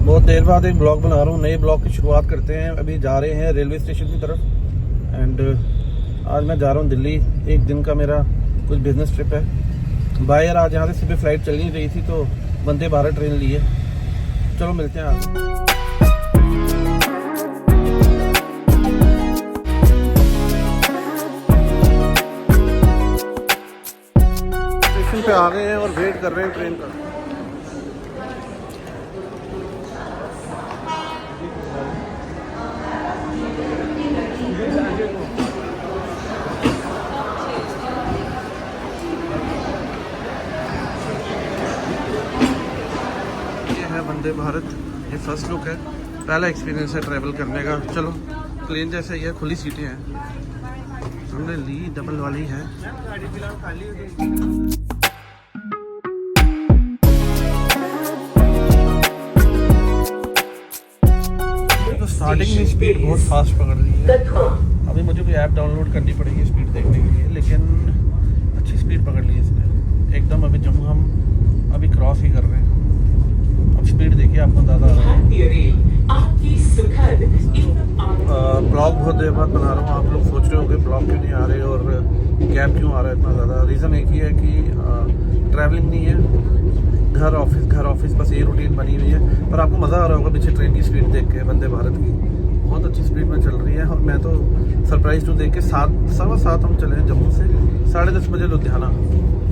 बहुत देर बाद एक ब्लॉग बना रहा हूँ। नए ब्लॉग की शुरुआत करते हैं। अभी जा रहे हैं रेलवे स्टेशन की तरफ एंड आज मैं जा रहा हूँ दिल्ली। एक दिन का मेरा कुछ बिजनेस ट्रिप है। बाय एयर आज यहाँ से सुबह फ्लाइट चल नहीं रही थी तो वंदे भारत ट्रेन ली है। चलो मिलते हैं आगे। स्टेशन पे आ गए हैं और वेट कर रहे हैं ट्रेन का। वंदे भारत ये फर्स्ट लुक है, पहला एक्सपीरियंस है ट्रैवल करने का। चलो प्लेन जैसे ही है, खुली सीटें हैं। हमने ली डबल वाली है। तो स्टार्टिंग में स्पीड बहुत फास्ट पकड़ ली है। अभी मुझे कोई ऐप डाउनलोड करनी पड़ेगी स्पीड देखने के लिए, लेकिन अच्छी स्पीड पकड़ ली है इसने एकदम। अभी जम्मू हम अभी क्रॉस ही कर रहे हैं। स्पीड देखिए आपको ज़्यादा आ रहा है। ब्लॉग बहुत देर बाद बना रहा हूँ। आप लोग सोच रहे हो कि ब्लॉग क्यों नहीं आ रहे और गैप क्यों आ रहा है इतना ज़्यादा। रीज़न एक ही है कि ट्रैवलिंग नहीं है, घर ऑफिस बस ये रूटीन बनी हुई है। पर आपको मज़ा आ रहा होगा पीछे ट्रेन की स्पीड देख के। वंदे भारत की बहुत अच्छी स्पीड में चल रही है और मैं तो सरप्राइज टू देख के 7:15 हम चले हैं जम्मू से। 10:30 बजे लुधियाना,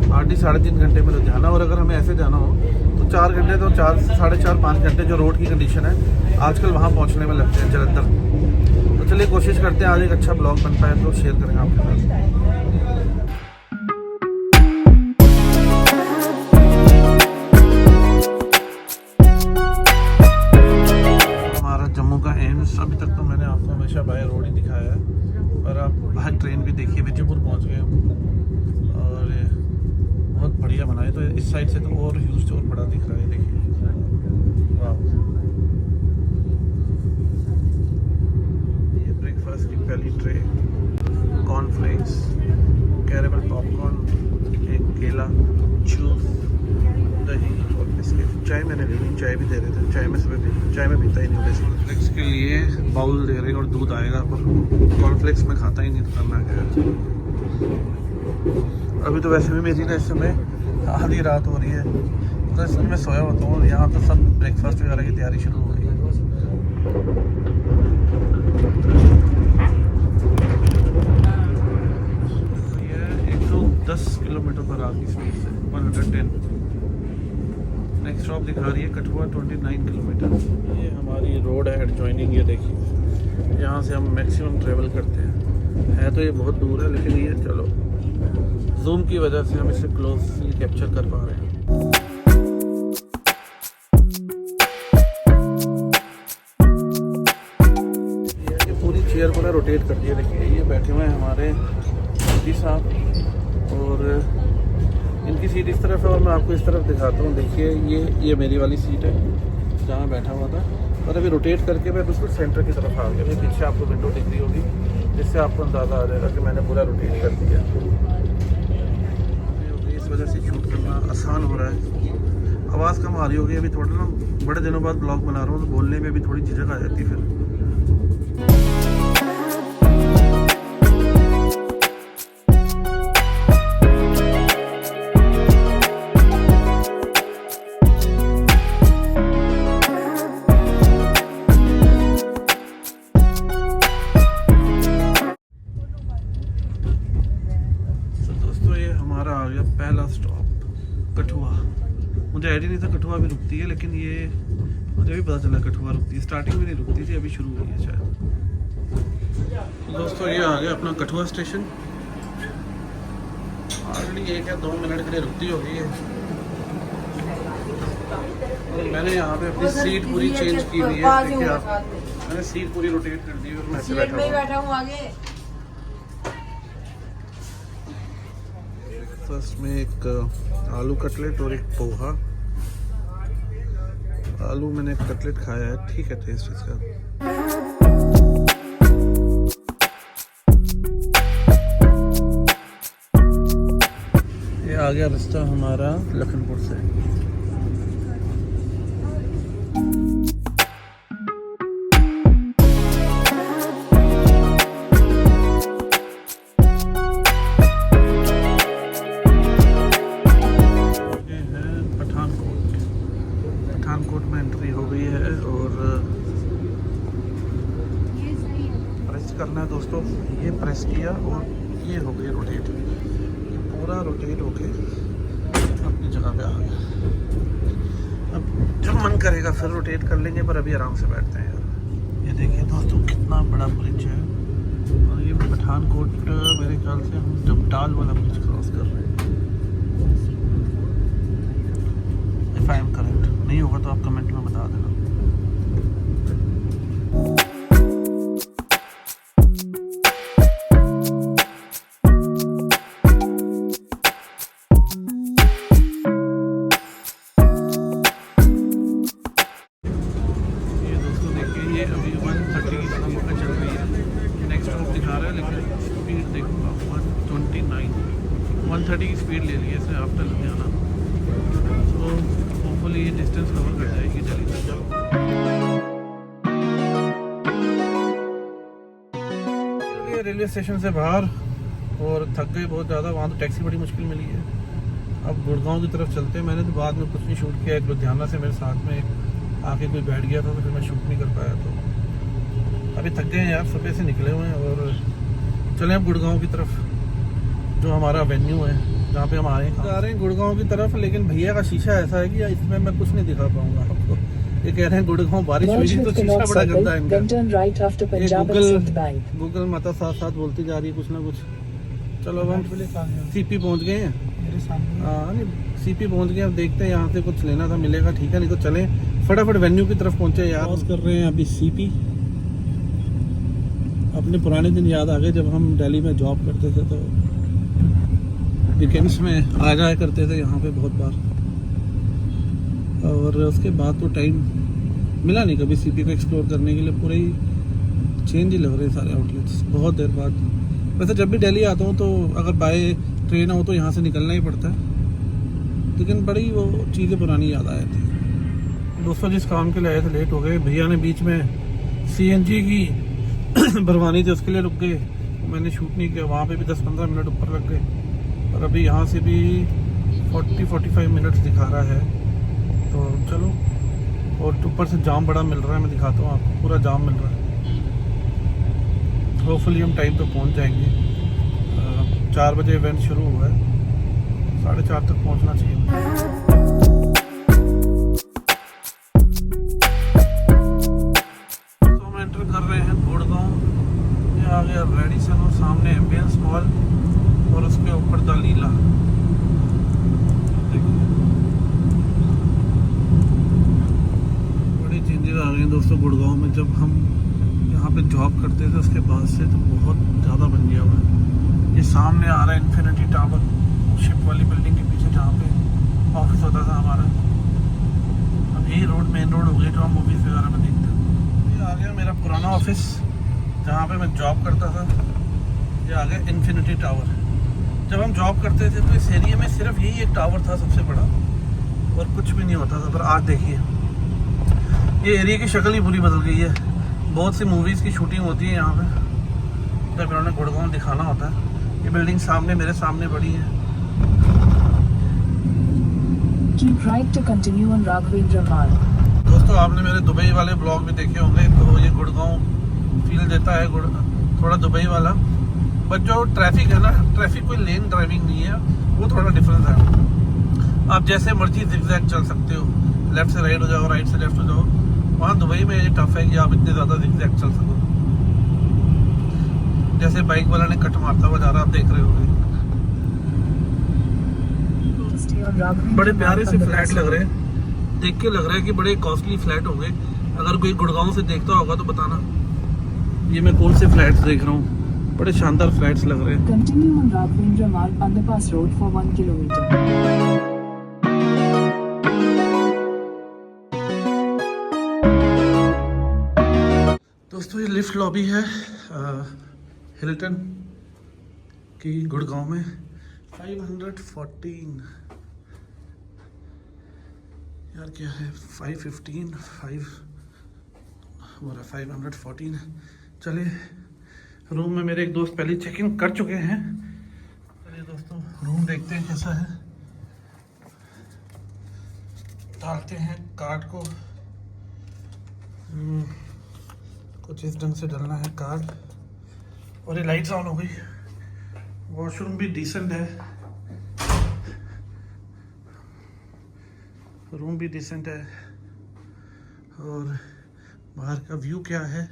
3.5 घंटे में लुधियाना। और अगर हमें ऐसे जाना हो तो 4 घंटे, तो 4 से 4.5-5 घंटे जो रोड की कंडीशन है आजकल वहाँ पहुँचने में लगते हैं जलंधर। तो चलिए कोशिश करते हैं आज एक अच्छा ब्लॉग बन पाए तो शेयर करेंगे आपके साथ। हमारा जम्मू का एम्स, अभी तक तो मैंने आपको हमेशा बाय रोड ही दिखाया है, पर आप बाहर ट्रेन भी देखिए। विजयपुर पहुँच गए और बहुत बढ़िया बना है। तो इस साइड से तो और ह्यूज और बड़ा दिख रहा है, देखिए। वाह, ये ब्रेकफास्ट की पहली ट्रे, कॉर्नफ्लेक्स, कैरेमल पॉपकॉर्न, एक केला, जूस, दही और बिस्किट। चाय मैंने ले ली, चाय भी दे रहे थे। चाय में पीता ही नहीं बिस्किट। कॉर्नफ्लेक्स के लिए बाउल दे रहे हैं और दूध आएगा, पर कॉर्नफ्लेक्स में खाता ही नहीं तो करना क्या। अभी तो वैसे भी मेरी ना इस समय आधी रात हो रही है, तो इस समय मैं सोया होता हूँ। यहाँ तो सब ब्रेकफास्ट वगैरह की तैयारी शुरू हो गई है। ये 110 किलोमीटर पर आगे स्पीड से 110। नेक्स्ट स्टॉप दिखा रही है कठुआ 29 किलोमीटर। ये हमारी रोड है एडजॉइनिंग, ये देखिए। यहाँ से हम मैक्सिमम ट्रेवल करते हैं। है तो ये बहुत दूर है, लेकिन ये चलो जूम की वजह से हम इसे क्लोजली कैप्चर कर पा रहे हैं। ये पूरी चेयर को ना रोटेट कर दिया। देखिए ये बैठे हुए हैं हमारे मोदी साहब और इनकी सीट इस तरफ है और मैं आपको इस तरफ दिखाता हूँ। देखिए ये मेरी वाली सीट है जहाँ बैठा हुआ था, और अभी रोटेट करके मैं बिल्कुल सेंटर की तरफ आ गया। अभी पीछे आपको विंडो दिख रही होगी, जिससे आपको अंदाज़ा आ जाएगा कि मैंने पूरा रोटेट कर दिया। इस वजह से शूट करना आसान हो रहा है। आवाज़ कम आ रही होगी। अभी थोड़ा ना बड़े दिनों बाद ब्लॉग बना रहा हूँ तो बोलने में भी थोड़ी झिझक आ जाती है फिर। हमारा आ गया पहला स्टॉप कठुआ। मुझे आइडिया नहीं था कठुआ भी रुकती है, लेकिन ये मुझे भी पता चला कठुआ रुकती है। स्टार्टिंग में नहीं रुकती थी, अभी शुरू हुई है शायद। दोस्तों ये आ गया अपना कठुआ स्टेशन। ऑलरेडी 1 या 2 मिनट के लिए रुकती होगी है। और मैंने यहाँ पे अपनी सीट पूरी चेंज की हुई है। देखिए आप, मैंने सीट पूरी रोटेट कर दी है और मैं ऐसे बैठा हूँ आगे। फर्स्ट में एक आलू कटलेट और एक पोहा। आलू मैंने कटलेट खाया है, ठीक है टेस्ट इसका। ये आ गया रास्ता हमारा लखनपुर से। पठानकोट में एंट्री हो गई है और प्रेस करना है दोस्तों। ये प्रेस किया और ये हो गई रोटेट, ये पूरा रोटेट होके अपनी जगह पे आ गया। अब जब मन करेगा फिर रोटेट कर लेंगे, पर अभी आराम से बैठते हैं यार। ये देखिए दोस्तों कितना बड़ा ब्रिज है और ये पठानकोट मेरे ख्याल से हम डबडाल वाला ब्रिज क्रॉस कर रहे हैं। इफ आई एम करेक्ट, नहीं होगा तो आप कमेंट में बता देना। ये अभी 130 की स्पीड पे चल रही है। नेक्स्ट रोड दिखा रहा है लेकिन स्पीड देखो आप 129, 130 की स्पीड ले ली है इसने आफ्टर लुधियाना। तो होपफुली ये डिस्टेंस कवर कर जाएगी जल्दी से जल्द। रेलवे स्टेशन से बाहर और थक गए बहुत ज़्यादा, वहाँ तो टैक्सी बड़ी मुश्किल मिली है। अब गुड़गांव की तरफ चलते हैं। मैंने तो बाद में कुछ नहीं शूट किया, एक लुधियाना से मेरे साथ में आके कोई बैठ गया था तो फिर मैं शूट नहीं कर पाया। तो अभी थक गए हैं यार, सुबह से निकले हुए हैं और चले अब गुड़गांव की तरफ, जो हमारा वेन्यू है जहाँ पे हम आ रहे हैं गुड़गांव की तरफ। लेकिन भैया का शीशा ऐसा है कि इसमें मैं कुछ नहीं दिखा पाऊंगा आपको। ये कह रहे हैं गुड़गांव बारिश हुई थी तो शीशा बड़ा गंदा है इनका। गूगल माता साथ साथ बोलती जा रही है कुछ ना कुछ। चलो अब हम सीपी पहुँच गए हैं। हाँ नहीं, सीपी पहुँच गए। अब देखते हैं, यहाँ से कुछ लेना था मिलेगा ठीक है, नहीं तो चलें फटाफट वेन्यू की तरफ पहुँचे यार। क्रॉस कर रहे हैं अभी सीपी। अपने पुराने दिन याद आ गए जब हम दिल्ली में जॉब करते थे, तो वीकेंड्स में आ जाया करते थे यहाँ पे बहुत बार। और उसके बाद तो टाइम मिला नहीं कभी सीपी को एक्सप्लोर करने के लिए। पूरे ही चेंज ही लग रहे हैं सारे आउटलेट्स बहुत देर बाद। वैसे जब भी दिल्ली आता हूँ तो अगर बाय ट्रेन हो तो यहाँ से निकलना ही पड़ता है, लेकिन बड़ी वो चीज़ें पुरानी याद आ जाती हैं। दोस्तों जिस काम के लिए आए थे लेट हो गए। भैया ने बीच में CNG की भरवानी थी, उसके लिए रुक गए। मैंने शूट नहीं किया, वहाँ पे भी 10-15 मिनट ऊपर लग गए। और अभी यहाँ से भी 40-45 मिनट्स दिखा रहा है। तो चलो, और ऊपर से जाम बड़ा मिल रहा है, मैं दिखाता हूँ आपको, पूरा जाम मिल रहा है। होपफुली हम टाइम पे पहुँच जाएंगे। 4 बजे इवेंट शुरू हुआ है, 4:30 तक पहुँचना चाहिए। कर रहे हैं गुड़गांव। ये आ गया रेडिसन और सामने एम्बियंस मॉल और उसके ऊपर दलीला। बड़ी चेंजेस आ गई हैं दोस्तों गुड़गांव में। जब हम यहाँ पे जॉब करते थे उसके बाद से तो बहुत ज़्यादा बन गया हुआ है। ये सामने आ रहा है इन्फिनिटी टावर, शिप वाली बिल्डिंग के पीछे जहाँ पे ऑफिस होता था हमारा। अब यही रोड मेन रोड हो गई जो हम मूवीज़ वगैरह में देखते हैं। आ गया मेरा पुराना ऑफिस जहाँ पे मैं जॉब करता था। ये आ गया इन्फिनिटी टावर। जब हम जॉब करते थे तो इस एरिया में सिर्फ यही एक टावर था सबसे बड़ा, और कुछ भी नहीं होता था। पर आज देखिए ये एरिया की शक्ल ही पूरी बदल गई है। बहुत सी मूवीज़ की शूटिंग होती है यहाँ पे जब इन्होंने गुड़गांव दिखाना होता है। ये बिल्डिंग सामने मेरे सामने बड़ी है। Keep right to continue on Raghavendra Marg. दोस्तों आपने मेरे दुबई वाले ब्लॉग भी देखे होंगे, तो ये गुड़गांव फील देता है थोड़ा दुबई वाला। बट जो ट्रैफिक है ना, ट्रैफिक कोई लेन ड्राइविंग नहीं है, वो थोड़ा डिफरेंस है। आप जैसे मर्जी जिगजैग चल सकते हो, लेफ्ट से राइट हो जाओ, राइट से लेफ्ट हो जाओ। वहाँ दुबई में ये टफ है कि आप इतने ज़्यादा जिगजैग चल सको। जैसे बाइक वाला ने कट मारता हुआ जा रहा, आप देख रहे होंगे। बड़े प्यारे से फ्लैट लग रहे हैं, देख के लग रहा है कि बड़े कॉस्टली फ्लैट होंगे। अगर कोई गुड़गांव से देखता होगा तो बताना। ये मैं कौन से फ्लैट्स देख रहा हूँ, बड़े शानदार फ्लैट्स लग रहे हैं। Continue on Raghavendra Marg underpass road for 1 kilometer. दोस्तों ये लिफ्ट लॉबी है हिल्टन की गुड़गांव में। 514 यार क्या है, 515 514। चलिए रूम में मेरे एक दोस्त पहले चेक इन कर चुके हैं। चलिए दोस्तों रूम देखते हैं कैसा है। डालते हैं कार्ड को कुछ इस ढंग से डलना है कार्ड। और ये लाइट्स ऑन हो गई। वॉशरूम भी डिसेंट है, रूम भी डिसेंट है। और बाहर का व्यू क्या है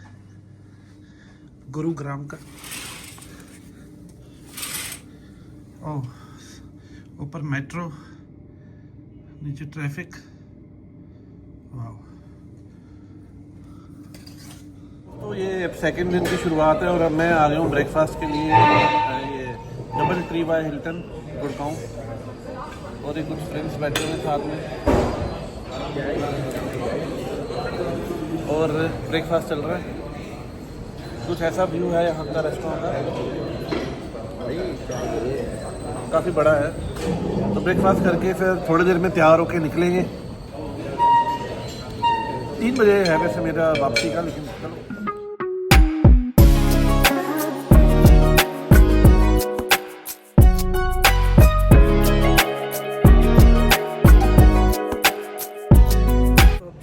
गुरुग्राम का। ओह, ऊपर मेट्रो, नीचे ट्रैफिक। वाह। तो ये सेकंड दिन की शुरुआत है और अब मैं आ गया हूँ ब्रेकफास्ट के लिए। ये double tree by Hilton Gurgaon. और ये कुछ फ्रेंड्स बैठे हुए साथ में और ब्रेकफास्ट चल रहा है। कुछ ऐसा व्यू है यहाँ का रेस्टोरेंट का, काफ़ी बड़ा है। तो ब्रेकफास्ट करके फिर थोड़ी देर में तैयार होके निकलेंगे। 3 बजे है वैसे मेरा वापसी का, लेकिन चलो।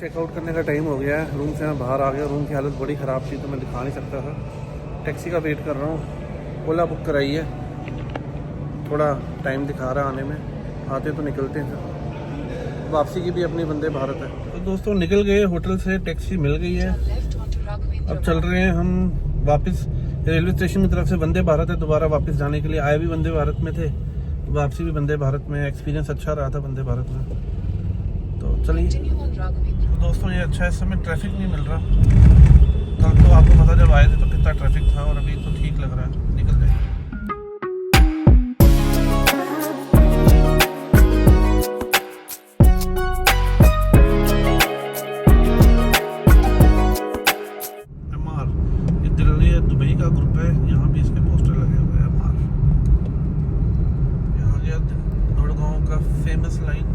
चेकआउट करने का टाइम हो गया है। रूम से मैं बाहर आ गया। रूम की हालत बड़ी ख़राब थी तो मैं दिखा नहीं सकता था। टैक्सी का वेट कर रहा हूँ। ओला बुक कराई है, थोड़ा टाइम दिखा रहा है आने में। आते तो निकलते हैं सर। वापसी की भी अपनी वंदे भारत है। तो दोस्तों निकल गए होटल से, टैक्सी मिल गई है। अब चल रहे हैं हम वापस रेलवे स्टेशन की तरफ से। वंदे भारत है दोबारा वापस जाने के लिए। आए भी वंदे भारत में थे, वापसी भी वंदे भारत में। एक्सपीरियंस अच्छा रहा था वंदे भारत में। तो चलिए दोस्तों, ये अच्छा है, इस समय ट्रैफिक नहीं मिल रहा। कल तो आपको पता जब आए थे तो कितना ट्रैफिक था, और अभी तो ठीक लग रहा है। निकल जाए। एमआर, ये दिल्ली दुबई का ग्रुप है। यहाँ भी इसके पोस्टर लगे हुए हैं। एमआर, यहाँ गया गुड़गांव का फेमस लाइन।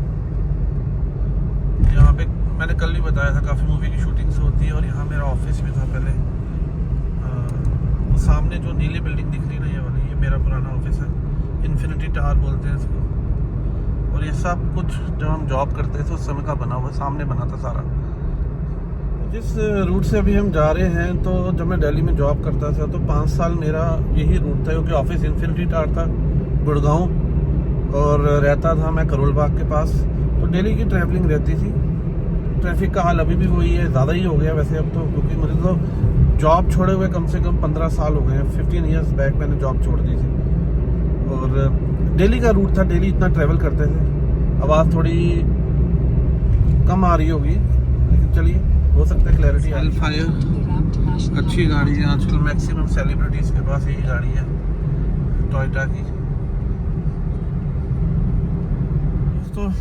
यहाँ पे मैंने कल भी बताया था काफ़ी मूवी की शूटिंग्स होती है। और यहाँ मेरा ऑफिस भी था पहले। वो सामने जो नीली बिल्डिंग दिख रही है ना, ये वाली, ये मेरा पुराना ऑफिस है। इन्फिनिटी टावर बोलते हैं इसको। और ये सब कुछ जब हम जॉब करते थे उस समय का बना हुआ, सामने बना था सारा। जिस रूट से अभी हम जा रहे हैं, तो जब मैं दिल्ली में जॉब करता था तो 5 साल मेरा यही रूट था, क्योंकि ऑफिस इन्फिनिटी टावर था गुड़गांव और रहता था मैं करोल बाग के पास। तो डेली की ट्रैवलिंग रहती थी। ट्रैफिक का हाल अभी भी वही है, ज़्यादा ही हो गया वैसे अब तो, क्योंकि मुझे तो जॉब छोड़े हुए कम से कम 15 साल हो गए हैं। 15 ईयर्स बैक मैंने जॉब छोड़ दी थी। और डेली का रूट था, डेली इतना ट्रैवल करते थे। आवाज़ थोड़ी कम आ रही होगी, लेकिन चलिए, हो सकता है क्लैरिटी। एल्फायर अच्छी गाड़ी है। आजकल मैक्सिमम सेलिब्रिटीज़ के पास यही गाड़ी है, टोयोटा की। तो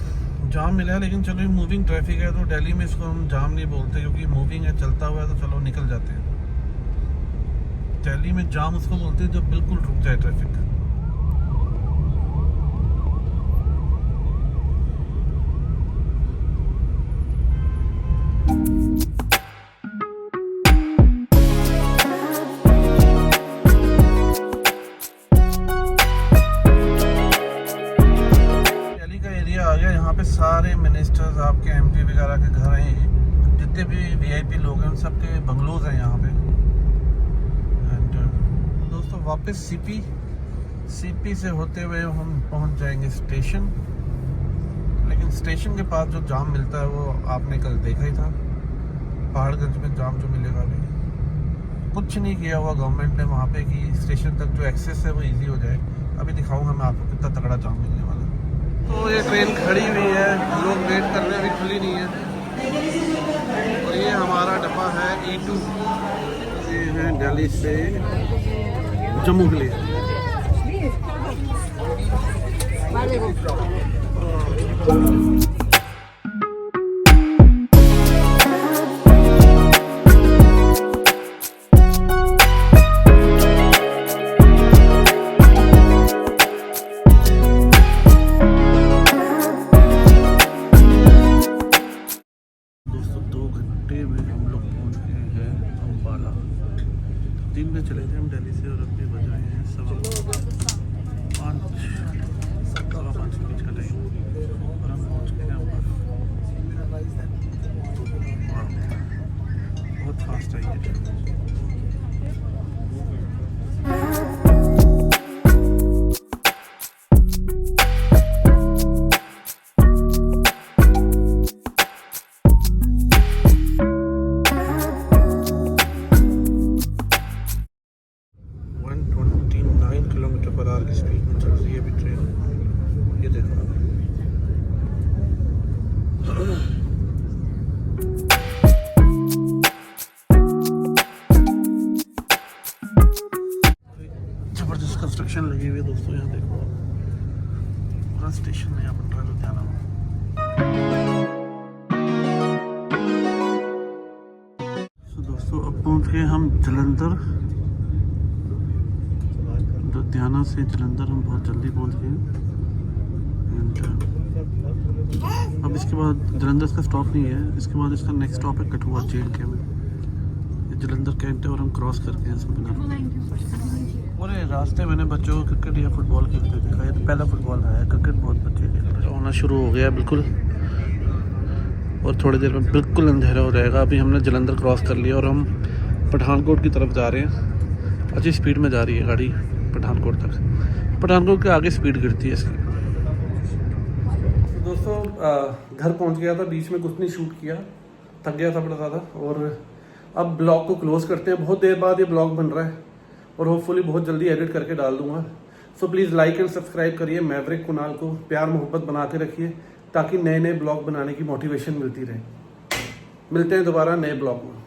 जाम मिला है, लेकिन चलो, मूविंग ट्रैफिक है तो दिल्ली में इसको हम जाम नहीं बोलते, क्योंकि मूविंग है, चलता हुआ है, तो चलो निकल जाते हैं। दिल्ली में जाम उसको बोलते हैं जब बिल्कुल रुक जाए ट्रैफिक। यहाँ पे सारे मिनिस्टर्स, आपके एमपी वगैरह के घर हैं। जितने भी वीआईपी लोग हैं उन सबके बंगलोज हैं यहाँ पे। एंड दोस्तों, वापस सीपी से होते हुए हम पहुँच जाएंगे स्टेशन। लेकिन स्टेशन के पास जो जाम मिलता है वो आपने कल देखा ही था। पहाड़गंज में जाम जो मिलेगा, अभी कुछ नहीं किया हुआ गवर्नमेंट ने वहाँ पे कि स्टेशन तक जो एक्सेस है वो ईजी हो जाए। अभी दिखाऊंगा मैं आपको कितना तगड़ा जाम मिलने वाला है। तो ये ट्रेन खड़ी हुई है, लोग वेट कर रहे हैं, अभी खुली नहीं है। और ये हमारा डब्बा है E2। ये है दिल्ली से जम्मू के लिए। दोस्तों 2 घंटे में हम लोग पहुंच गए हैं अम्बाला। 3 बजे चले थे हम दिल्ली से और अभी बज रहे हैं 5:15 के बीच का टाइम और हम पहुंच गए हैं अम्बाला। रही है। किलोमीटर पर आवर की स्पीड में चल रही है अभी ट्रेन। ये देखो जबरदस्त कंस्ट्रक्शन लगी हुई है दोस्तों। यहाँ देखो पूरा स्टेशन नया बन रहा है लुधियाना में। तो दोस्तों अब पहुँच गए हम जलंधर। लुधियाना से जलंधर हम बहुत जल्दी पहुंच गए। अब इसके बाद जलंधर का स्टॉप नहीं है, इसके बाद इसका नेक्स्ट स्टॉप है कठुआ JNK में। ये जलंधर कैंट है और हम क्रॉस करके हैं इसमें। और रास्ते मैंने बच्चों को क्रिकेट या फुटबॉल खेलते देखा। ये तो पहला फुटबॉल है, क्रिकेट बहुत बच्चे खेल रहे हैं। होना शुरू हो गया बिल्कुल, और थोड़ी देर में बिल्कुल अंधेरा हो जाएगा। अभी हमने जलंधर क्रॉस कर लिया और हम पठानकोट की तरफ जा रहे हैं। अच्छी स्पीड में जा रही है गाड़ी पठानकोट तक। पठानकोट के आगे स्पीड गिरती है इसकी। तो दोस्तों घर पहुंच गया था, बीच में कुछ नहीं शूट किया, थक गया था बड़ा ज़्यादा। और अब ब्लॉग को क्लोज करते हैं। बहुत देर बाद ये ब्लॉग बन रहा है और होपफुली बहुत जल्दी एडिट करके डाल दूंगा। So please like and subscribe करिए। मैवरिक कुणाल को प्यार मोहब्बत बना के रखिए ताकि नए नए ब्लॉग बनाने की मोटिवेशन मिलती रहे। मिलते हैं दोबारा नए ब्लॉग में।